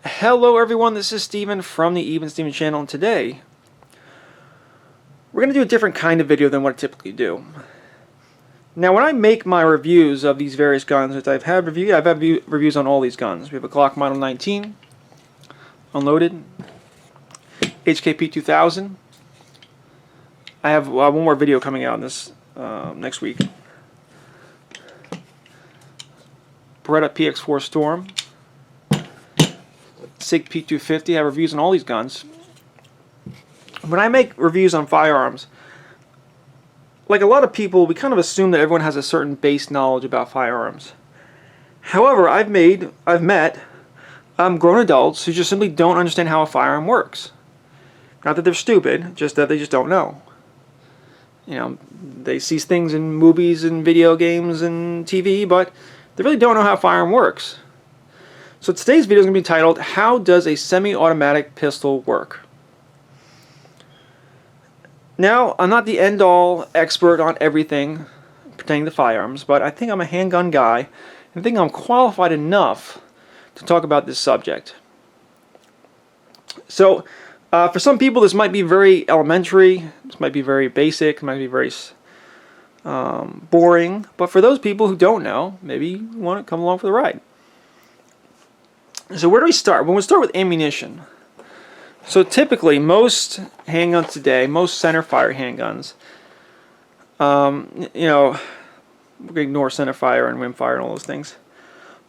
Hello everyone, this is Steven from the Even Steven channel, and today we're going to do a different kind of video than what I typically do. Now when I make my reviews of these various guns, which I've had reviews on all these guns. We have a Glock Model 19, unloaded, HKP 2000. I have one more video coming out on this next week. Beretta PX4 Storm, SIG P250. I have reviews on all these guns. When I make reviews on firearms, like a lot of people, we kind of assume that everyone has a certain base knowledge about firearms. However, I've met grown adults who just simply don't understand how a firearm works. Not that they're stupid, just that they just don't know. You know, they see things in movies and video games and TV, but they really don't know how a firearm works. So today's video is going to be titled, How Does a Semi-Automatic Pistol Work? Now, I'm not the end-all expert on everything pertaining to firearms, but I think I'm a handgun guy, and I think I'm qualified enough to talk about this subject. So, for some people this might be very elementary, this might be very basic, it might be very boring, but for those people who don't know, maybe you want to come along for the ride. So where do we start? Well, we'll start with ammunition. So typically, most handguns today, most centerfire handguns, you know, we're going to ignore centerfire and rimfire and all those things.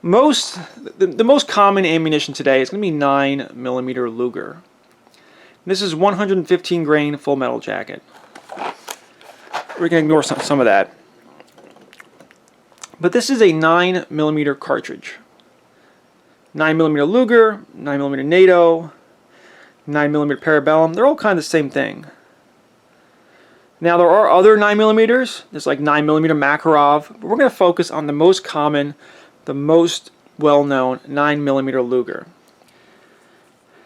The most common ammunition today is going to be 9mm Luger. This is 115 grain full metal jacket. We're going to ignore some of that. But this is a 9mm cartridge. 9mm Luger, 9mm NATO, 9mm Parabellum, they're all kind of the same thing. Now there are other 9mm, there's like 9mm Makarov, but we're going to focus on the most common, the most well-known 9mm Luger.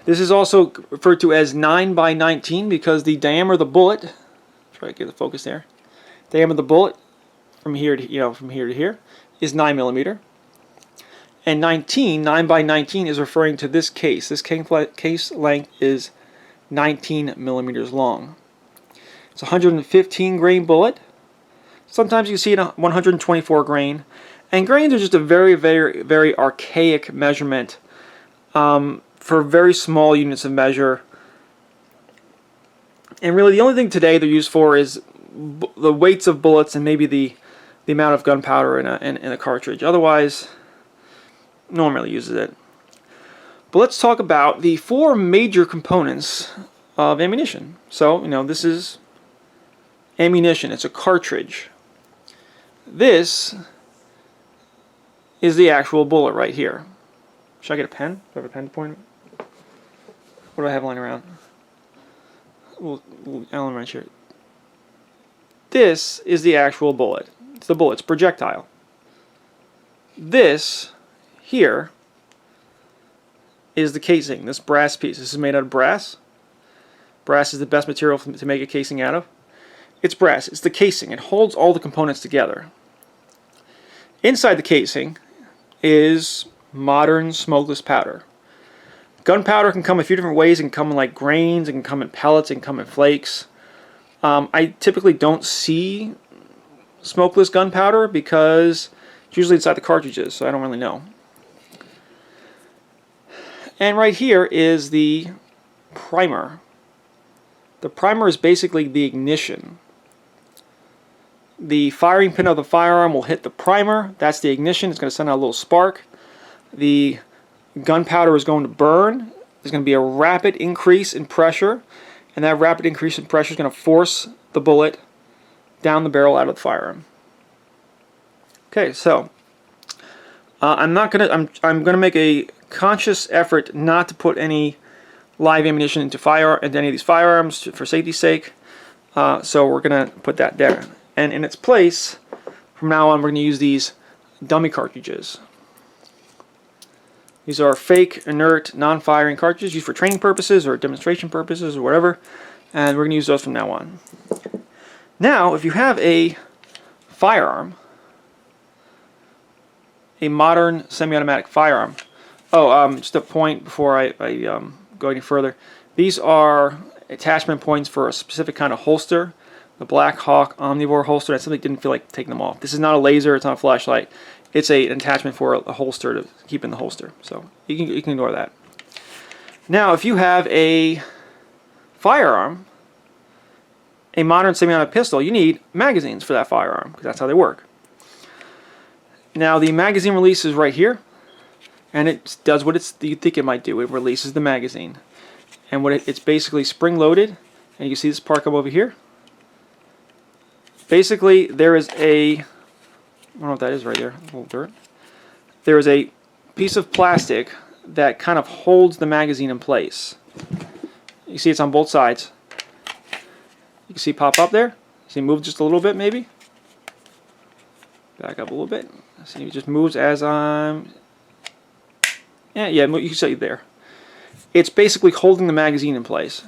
This is also referred to as 9x19 because the diameter of the bullet, try to get the focus there, diameter of the bullet from here to here is 9mm. And 9x19 is referring to this case. This case length is 19mm long. It's a 115 grain bullet. Sometimes you see it 124 grain. And grains are just a very, very, very archaic measurement for very small units of measure. And really the only thing today they're used for is the weights of bullets and maybe the amount of gunpowder in a cartridge. Otherwise, no one really uses it. But let's talk about the four major components of ammunition. So, you know, this is ammunition. It's a cartridge. This is the actual bullet right here. Should I get a pen? Do I have a pen to point? What do I have lying around? Little Allen wrench here. This is the actual bullet. It's the bullet. It's projectile. This here is the casing, this brass piece. This is made out of brass. Brass is the best material to make a casing out of. It's brass. It's the casing. It holds all the components together. Inside the casing is modern smokeless powder. Gunpowder can come a few different ways. It can come in like grains, it can come in pellets, it can come in flakes. I typically don't see smokeless gunpowder because it's usually inside the cartridges, so I don't really know. And right here is the primer. The primer is basically the ignition. The firing pin of the firearm will hit the primer. That's the ignition. It's going to send out a little spark. The gunpowder is going to burn. There's going to be a rapid increase in pressure. And that rapid increase in pressure is going to force the bullet down the barrel out of the firearm. Okay, so I'm going to make a conscious effort not to put any live ammunition into any of these firearms for safety's sake. So we're going to put that there. And in its place, from now on, we're going to use these dummy cartridges. These are fake, inert, non-firing cartridges used for training purposes or demonstration purposes or whatever. And we're going to use those from now on. Now, if you have a firearm, a modern semi-automatic firearm, Oh, just a point before I go any further. These are attachment points for a specific kind of holster. The Black Hawk Omnivore holster. I simply didn't feel like taking them off. This is not a laser. It's not a flashlight. It's an attachment for a holster to keep in the holster. So you can ignore that. Now, if you have a firearm, a modern semi-automatic pistol, you need magazines for that firearm because that's how they work. Now, the magazine release is right here, and it does what you think it might do. It releases the magazine, and it's basically spring-loaded. And you can see this part come over here. Basically, there is I don't know what that is right there, a little dirt. There is a piece of plastic that kind of holds the magazine in place. You see it's on both sides. You can see it pop up there. See it move just a little bit maybe. Back up a little bit. See it just moves as I'm... Yeah, you can see it there. It's basically holding the magazine in place.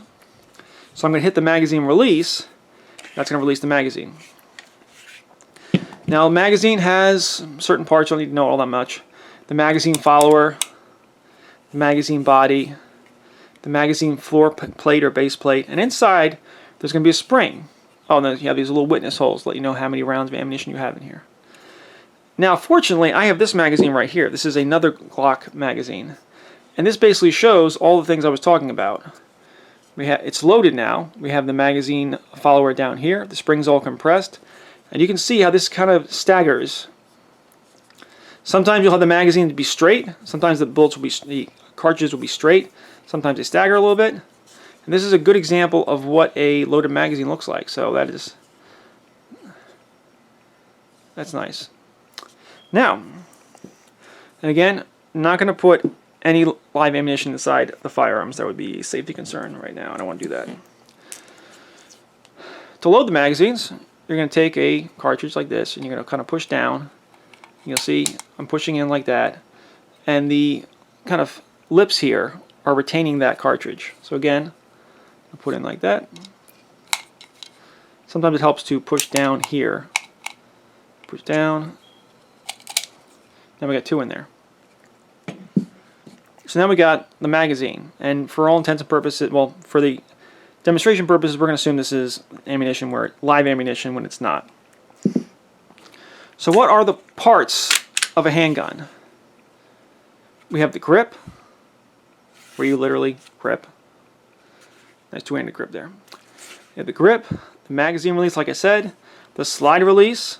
So I'm going to hit the magazine release. That's going to release the magazine. Now, the magazine has certain parts you don't need to know all that much. The magazine follower, the magazine body, the magazine floor plate or base plate, and inside there's going to be a spring. Oh, and then you have these little witness holes to let you know how many rounds of ammunition you have in here. Now, fortunately, I have this magazine right here. This is another Glock magazine, and this basically shows all the things I was talking about. It's loaded now. We have the magazine follower down here. The spring's all compressed. And you can see how this kind of staggers. Sometimes you'll have the magazine to be straight. Sometimes the cartridges will be straight. Sometimes they stagger a little bit. And this is a good example of what a loaded magazine looks like. So that's nice. Now, and again, I'm not going to put any live ammunition inside the firearms. That would be a safety concern right now. I don't want to do that. To load the magazines, you're going to take a cartridge like this, and you're going to kind of push down. You'll see I'm pushing in like that, and the kind of lips here are retaining that cartridge. So again, I'll put in like that. Sometimes it helps to push down here. Push down. Now we got two in there. So now we got the magazine, and for all intents and purposes, well, for the demonstration purposes, we're going to assume this is ammunition, live ammunition when it's not. So what are the parts of a handgun? We have the grip, where you literally grip. Nice two-handed grip there. You have the grip, the magazine release, like I said, the slide release.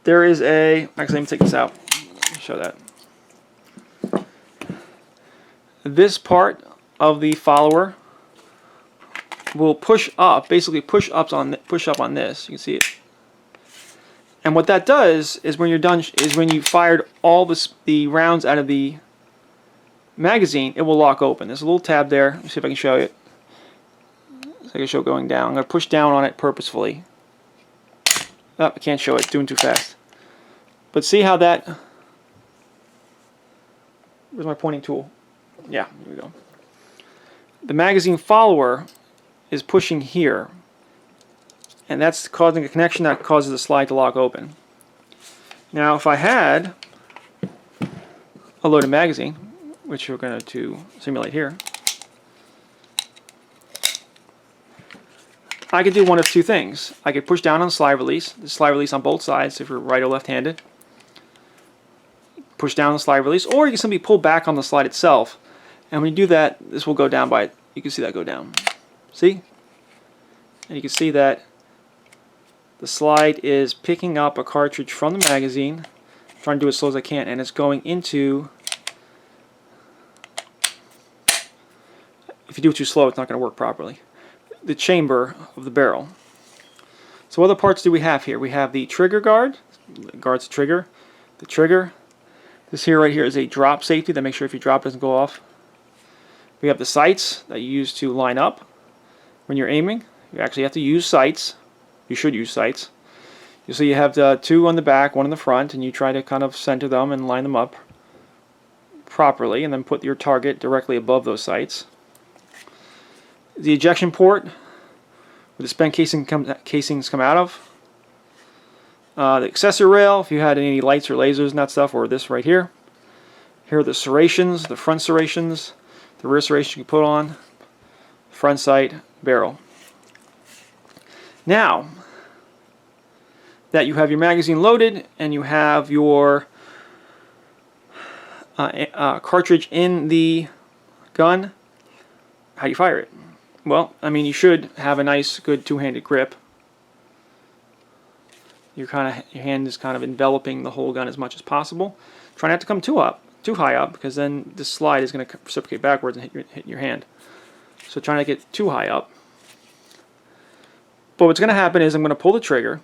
There is actually, let me take this out. Let me show that. This part of the follower will push up, basically push up on this. You can see it. And what that does is when you're done, is when you fired all the rounds out of the magazine, it will lock open. There's a little tab there. Let me see if I can show you. So I can show it going down. I'm going to push down on it purposefully. Oh, I can't show it. It's doing too fast. But see how that... Where's my pointing tool? Yeah, here we go. The magazine follower is pushing here, and that's causing a connection that causes the slide to lock open. Now, if I had a loaded magazine, which we're going to simulate here, I could do one of two things. I could push down on the slide release on both sides if you're right or left-handed. Push down the slide release, or you can simply pull back on the slide itself. And when you do that, this will go down by, you can see that go down. See? And you can see that the slide is picking up a cartridge from the magazine. I'm trying to do it as slow as I can, and it's going into... If you do it too slow, it's not going to work properly. The chamber of the barrel. So what other parts do we have here? We have the trigger guard. Guards the trigger. The trigger. This here right here is a drop safety that makes sure if you drop it doesn't go off. We have the sights that you use to line up when you're aiming. You actually have to use sights. You should use sights. You see you have two on the back, one in the front, and you try to kind of center them and line them up properly, and then put your target directly above those sights. The ejection port, where the spent casings come out of. The accessory rail, if you had any lights or lasers and that stuff, or this right here. Here are the serrations, the front serrations, the rear serration you can put on, front sight, barrel. Now that you have your magazine loaded and you have your cartridge in the gun, how do you fire it? Well, I mean, you should have a nice, good two-handed grip. Your hand is kind of enveloping the whole gun as much as possible. Try not to come too high up, because then this slide is going to reciprocate backwards and hit your hand. So try not to get too high up. But what's going to happen is I'm going to pull the trigger,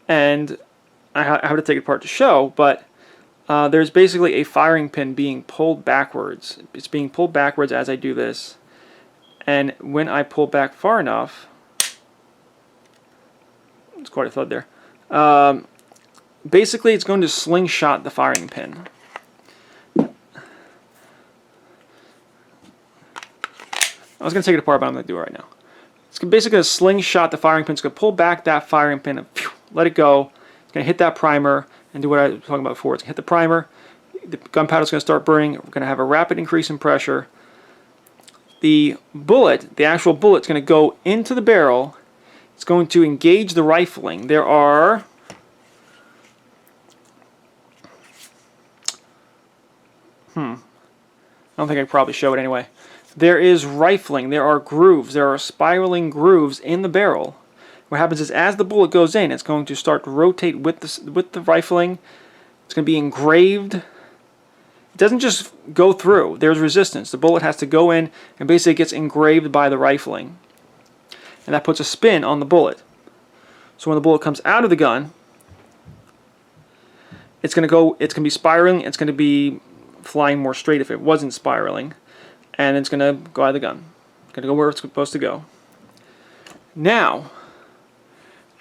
and I have to take it apart to show, but there's basically a firing pin being pulled backwards. It's being pulled backwards as I do this, and when I pull back far enough, it's quite a thud there. Basically, it's going to slingshot the firing pin. I was going to take it apart, but I'm going to do it right now. It's basically going to slingshot the firing pin. It's going to pull back that firing pin and let it go. It's going to hit that primer and do what I was talking about before. It's going to hit the primer. The gunpowder is going to start burning. We're going to have a rapid increase in pressure. The bullet, the actual bullet, is going to go into the barrel. It's going to engage the rifling. There are I don't think I could probably show it anyway. There is rifling. There are grooves. There are spiraling grooves in the barrel. What happens is, as the bullet goes in, it's going to start to rotate with the rifling. It's going to be engraved. It doesn't just go through. There's resistance. The bullet has to go in and basically gets engraved by the rifling. And that puts a spin on the bullet. So when the bullet comes out of the gun, it's going to be spiraling. It's going to be flying more straight if it wasn't spiraling. And it's going to go out of the gun. It's going to go where it's supposed to go. Now,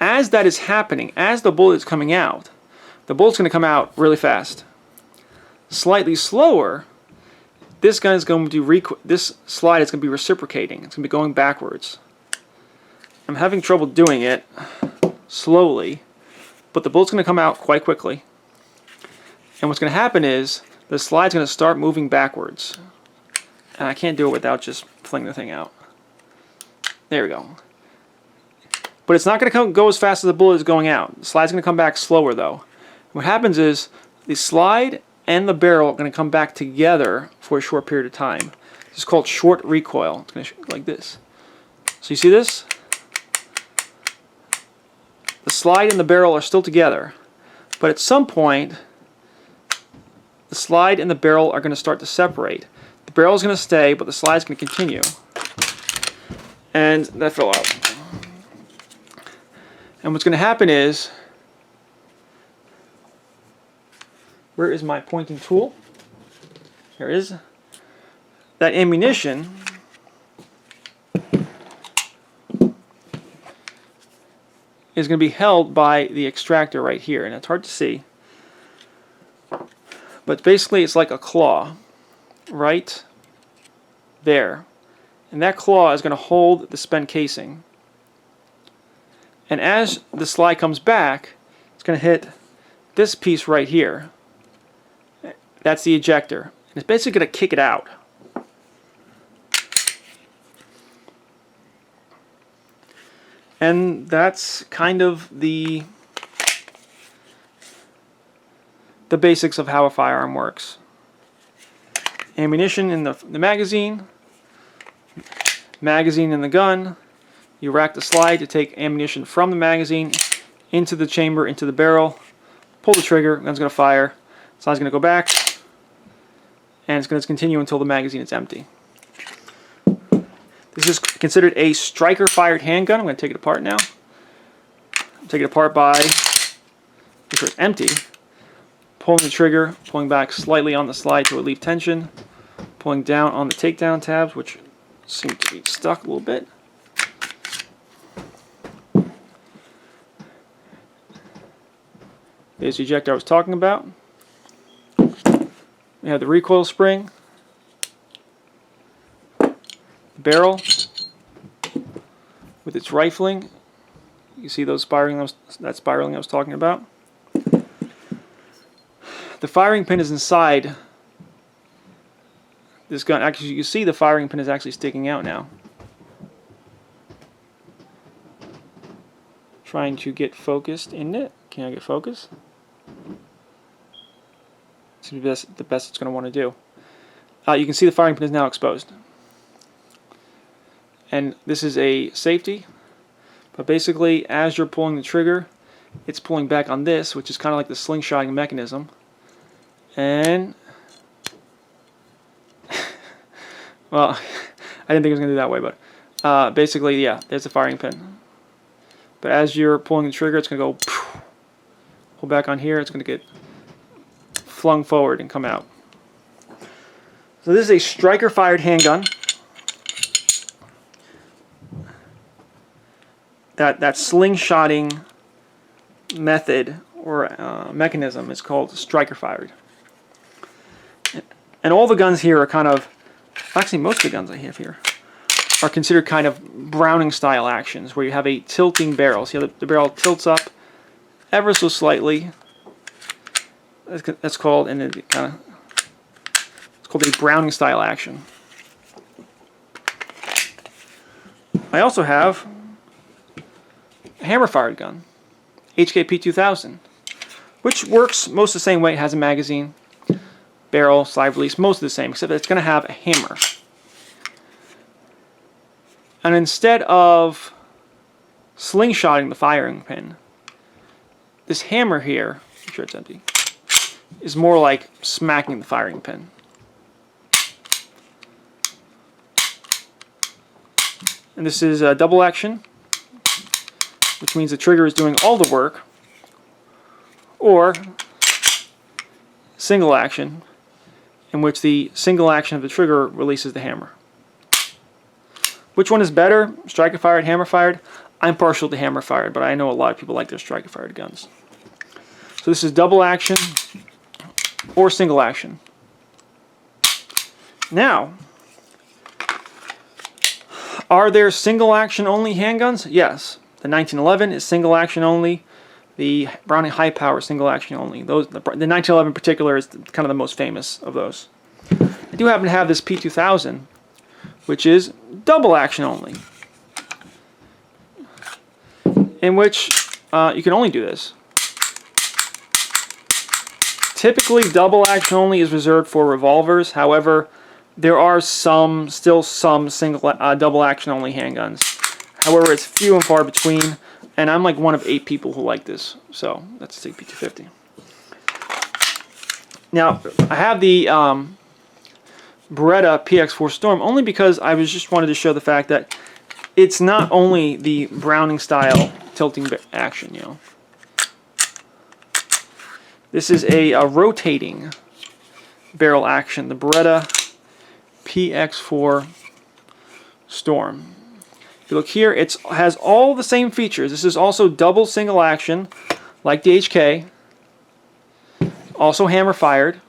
as that is happening, as the bullet is coming out, the bullet's going to come out really fast. Slightly slower, this gun is going to this slide is going to be reciprocating. It's going to be going backwards. I'm having trouble doing it slowly, but the bullet's going to come out quite quickly. And what's going to happen is the slide's going to start moving backwards. And I can't do it without just flinging the thing out. There we go. But it's not going to go as fast as the bullet is going out. The slide's going to come back slower, though. What happens is the slide and the barrel are going to come back together for a short period of time. This is called short recoil. It's going to shoot like this. So you see this? The slide and the barrel are still together. But at some point, the slide and the barrel are going to start to separate. The barrel is going to stay, but the slide is going to continue. And that fell out. And what's going to happen is, where is my pointing tool? Here it is. That ammunition is going to be held by the extractor right here, and it's hard to see. But basically it's like a claw right there. And that claw is going to hold the spent casing. And as the slide comes back, it's going to hit this piece right here. That's the ejector. And it's basically going to kick it out. And that's kind of the basics of how a firearm works. Ammunition in the magazine, magazine in the gun. You rack the slide to take ammunition from the magazine into the chamber, into the barrel. Pull the trigger, gun's going to fire. Slide's going to go back, and it's going to continue until the magazine is empty. This is considered a striker-fired handgun. I'm going to take it apart now. Take it apart by making sure it's empty. Pulling the trigger, pulling back slightly on the slide to relieve tension. Pulling down on the takedown tabs, which seem to be stuck a little bit. There's the ejector I was talking about. We have the recoil spring. The barrel with its rifling. You see those that spiraling I was talking about. the firing pin is inside this gun. Actually, you can see the firing pin is actually sticking out now. Trying to get focused in it. Can I get focus? It's the best it's going to want to do. You can see the firing pin is now exposed. And this is a safety. But basically, as you're pulling the trigger, it's pulling back on this, which is kind of like the slingshotting mechanism. And, well, I didn't think it was going to do that way, but basically, yeah, there's the firing pin. But as you're pulling the trigger, it's going to go, pull back on here, it's going to get flung forward and come out. So this is a striker-fired handgun. That slingshotting method or mechanism is called striker-fired. And all the guns here are kind of, actually most of the guns I have here, are considered kind of Browning-style actions, where you have a tilting barrel. See how the barrel tilts up ever so slightly. That's called, and it kind of, it's called a Browning-style action. I also have a hammer-fired gun, HKP 2000, which works most the same way. It has a magazine, barrel, slide release, most of the same, except that it's going to have a hammer. And instead of slingshotting the firing pin, this hammer here, make sure it's empty, is more like smacking the firing pin. And this is a double action, which means the trigger is doing all the work, or single action, in which the single action of the trigger releases the hammer. Which one is better, striker-fired, hammer-fired? I'm partial to hammer-fired, but I know a lot of people like their striker-fired guns. So this is double action or single action. Now, are there single action only handguns? Yes. The 1911 is single action only. The Browning High Power is single action only. The 1911 in particular is kind of the most famous of those. I do happen to have this P2000, which is double action only, in which you can only do this. Typically, double action only is reserved for revolvers. However, there are still some single double action only handguns. However, it's few and far between, and I'm like one of 8 people who like this. So that's the P250. Now I have the Beretta PX4 Storm only because I just wanted to show the fact that it's not only the Browning style tilting action, you know. This is a rotating barrel action, the Beretta PX4 Storm. If you look here, it has all the same features. This is also double single action, like the HK. Also hammer fired.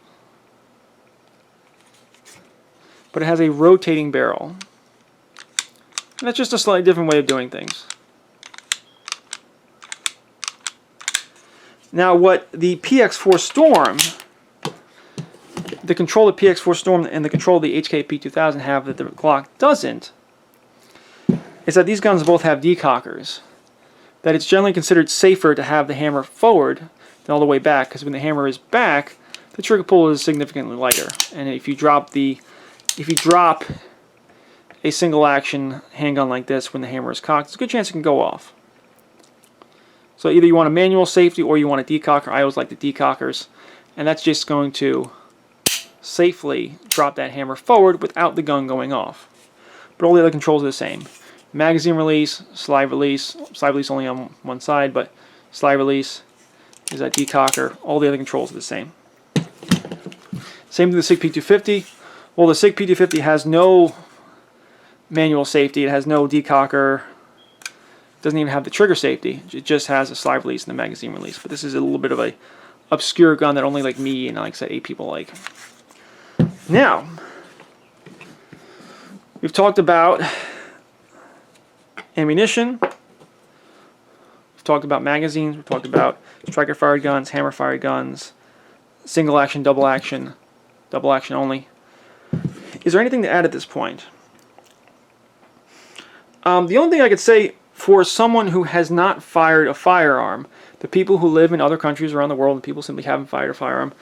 But it has a rotating barrel. And that's just a slightly different way of doing things. Now what the PX4 Storm, the control of PX4 Storm and the control of the HKP 2000 have that the Glock doesn't, is that these guns both have decockers. That it's generally considered safer to have the hammer forward than all the way back, because when the hammer is back, the trigger pull is significantly lighter. And if you drop a single action handgun like this when the hammer is cocked, there's a good chance it can go off. So either you want a manual safety or you want a decocker. I always like the decockers, and that's just going to safely drop that hammer forward without the gun going off. But all the other controls are the same. Magazine release, slide release only on one side, but slide release is that decocker. All the other controls are the same. Same with the SIG P250. Well, the SIG P250 has no manual safety. It has no decocker. Doesn't even have the trigger safety. It just has a slide release and the magazine release. But this is a little bit of a obscure gun that only like me and like I said 8 people like. Now, we've talked about ammunition. We've talked about magazines. We've talked about striker fired guns, hammer fired guns, single action, double action only. Is there anything to add at this point? The only thing I could say for someone who has not fired a firearm, the people who live in other countries around the world and people simply haven't fired a firearm,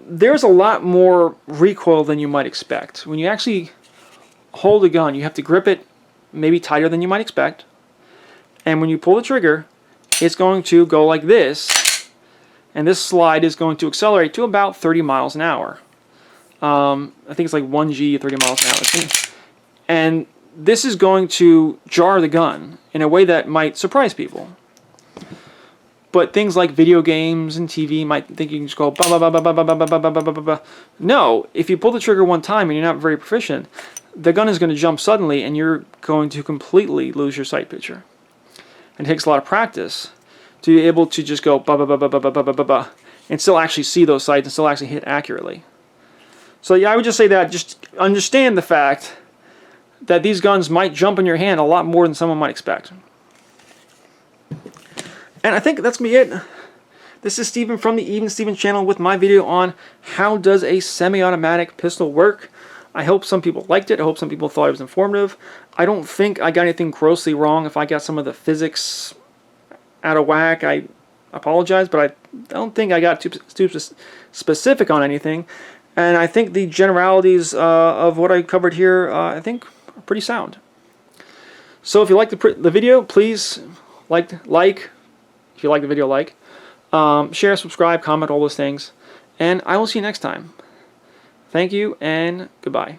there's a lot more recoil than you might expect. When you actually hold a gun, you have to grip it maybe tighter than you might expect. And when you pull the trigger, it's going to go like this. And this slide is going to accelerate to about 30 miles an hour. I think it's like 1G, 30 miles an hour. And this is going to jar the gun in a way that might surprise people. But things like video games and TV might think you can just go ba ba ba ba ba ba ba ba ba ba ba ba. No, if you pull the trigger one time and you're not very proficient, the gun is going to jump suddenly and you're going to completely lose your sight picture. And it takes a lot of practice to be able to just go ba ba ba ba ba ba ba ba ba and still actually see those sights and still actually hit accurately. So yeah, I would just say that just understand the fact that these guns might jump in your hand a lot more than someone might expect. And I think that's me it. This is Steven from the Even Steven channel with my video on how does a semi-automatic pistol work. I hope some people liked it. I hope some people thought it was informative. I don't think I got anything grossly wrong. If I got some of the physics out of whack, I apologize, but I don't think I got too specific on anything. And I think the generalities of what I covered here, I think, are pretty sound. So if you like the video, please like. If you like the video, share, subscribe, comment, all those things. And I will see you next time. Thank you, and goodbye.